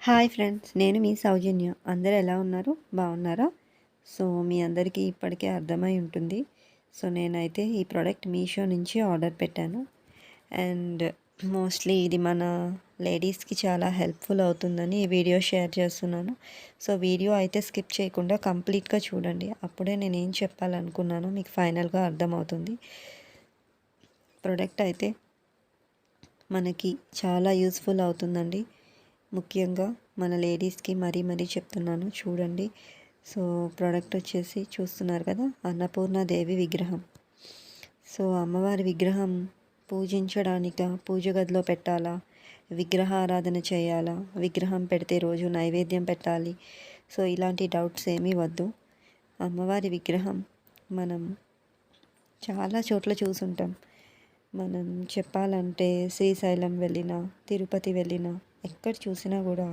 Hi friends, నేను మీ సౌజన్య. అందరూ ఎలా ఉన్నారు? బాగున్నారా? సో మీ అందరికీ ఇప్పటికే అర్థమై ఉంటుంది. సో నేనైతే ఈ ప్రోడక్ట్ మీషో నుంచి ఆర్డర్ పెట్టాను. అండ్ మోస్ట్లీ ఇది మన లేడీస్కి చాలా హెల్ప్ఫుల్ అవుతుందని ఈ వీడియో షేర్ చేస్తున్నాను. సో వీడియో అయితే స్కిప్ చేయకుండా కంప్లీట్గా చూడండి. అప్పుడే నేను ఏం చెప్పాలనుకున్నానో మీకు ఫైనల్గా అర్థమవుతుంది. ప్రోడక్ట్ అయితే మనకి చాలా యూస్ఫుల్ అవుతుందండి. ముఖ్యంగా మన లేడీస్కి మరీ చెప్తున్నాను, చూడండి. సో ప్రోడక్ట్ వచ్చేసి చూస్తున్నారు కదా, అన్నపూర్ణాదేవి విగ్రహం. సో అమ్మవారి విగ్రహం పూజించడానిక, పూజ గదిలో పెట్టాలా, విగ్రహ ఆరాధన చేయాలా, విగ్రహం పెడితే రోజు నైవేద్యం పెట్టాలి, సో ఇలాంటి డౌట్స్ ఏమీ వద్దు. అమ్మవారి విగ్రహం మనం చాలా చోట్ల చూసుంటాం. మనం చెప్పాలంటే శ్రీశైలం వెళ్ళినా, తిరుపతి వెళ్ళినా, ఎక్కడ చూసినా కూడా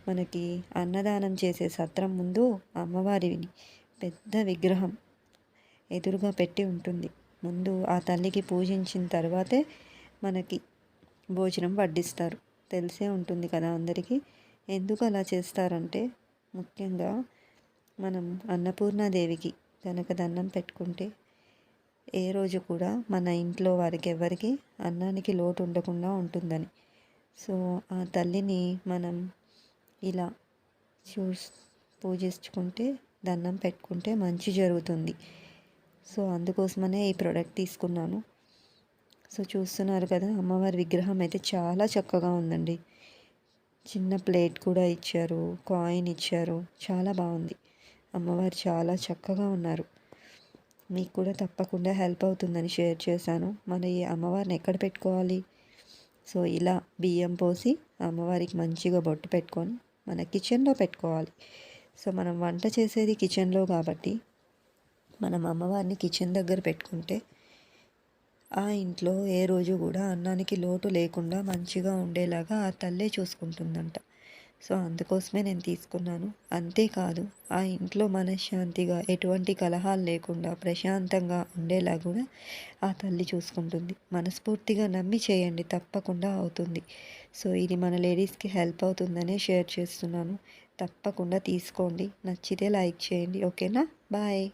మనకి అన్నదానం చేసే సత్రం ముందు అమ్మవారిని పెద్ద విగ్రహం ఎదురుగా పెట్టి ఉంటుంది. ముందు ఆ తల్లికి పూజించిన తర్వాతే మనకి భోజనం వడ్డిస్తారు. తెలిసే ఉంటుంది కదా అందరికీ. ఎందుకు అలా చేస్తారంటే, ముఖ్యంగా మనం అన్నపూర్ణాదేవికి కనుక దండం పెట్టుకుంటే ఏ రోజు కూడా మన ఇంట్లో వారికి ఎవరికి అన్నానికి లోటు ఉండకుండా ఉంటుందని. సో ఆ తల్లిని మనం ఇలా పూజించుకుంటే, దండం పెట్టుకుంటే మంచి జరుగుతుంది. సో అందుకోసమనే ఈ ప్రోడక్ట్ తీసుకున్నాను. సో చూస్తున్నారు కదా, అమ్మవారి విగ్రహం అయితే చాలా చక్కగా ఉందండి. చిన్న ప్లేట్ కూడా ఇచ్చారు, కాయిన్ ఇచ్చారు, చాలా బాగుంది. అమ్మవారు చాలా చక్కగా ఉన్నారు. మీకు కూడా తప్పకుండా హెల్ప్ అవుతుందని షేర్ చేశాను. మన ఈ అమ్మవారిని ఎక్కడ పెట్టుకోవాలి? సో ఇలా బియ్యం పోసి అమ్మవారికి మంచిగా బొట్టు పెట్టుకొని మన కిచెన్లో పెట్టుకోవాలి. సో మనం వంట చేసేది కిచెన్లో కాబట్టి మనం అమ్మవారిని కిచెన్ దగ్గర పెట్టుకుంటే ఆ ఇంట్లో ఏ రోజు కూడా అన్నానికి లోటు లేకుండా మంచిగా ఉండేలాగా ఆ తల్లే చూసుకుంటుందంట. సో అందుకోసమే నేను తీసుకున్నాను. అంతేకాదు, ఆ ఇంట్లో మనశ్శాంతిగా ఎటువంటి కలహాలు లేకుండా ప్రశాంతంగా ఉండేలా కూడా ఆ తల్లి చూసుకుంటుంది. మనస్ఫూర్తిగా నమ్మి చేయండి, తప్పకుండా అవుతుంది. సో ఇది మన లేడీస్కి హెల్ప్ అవుతుందనే షేర్ చేస్తున్నాను. తప్పకుండా తీసుకోండి. నచ్చితే లైక్ చేయండి. ఓకేనా? బాయ్.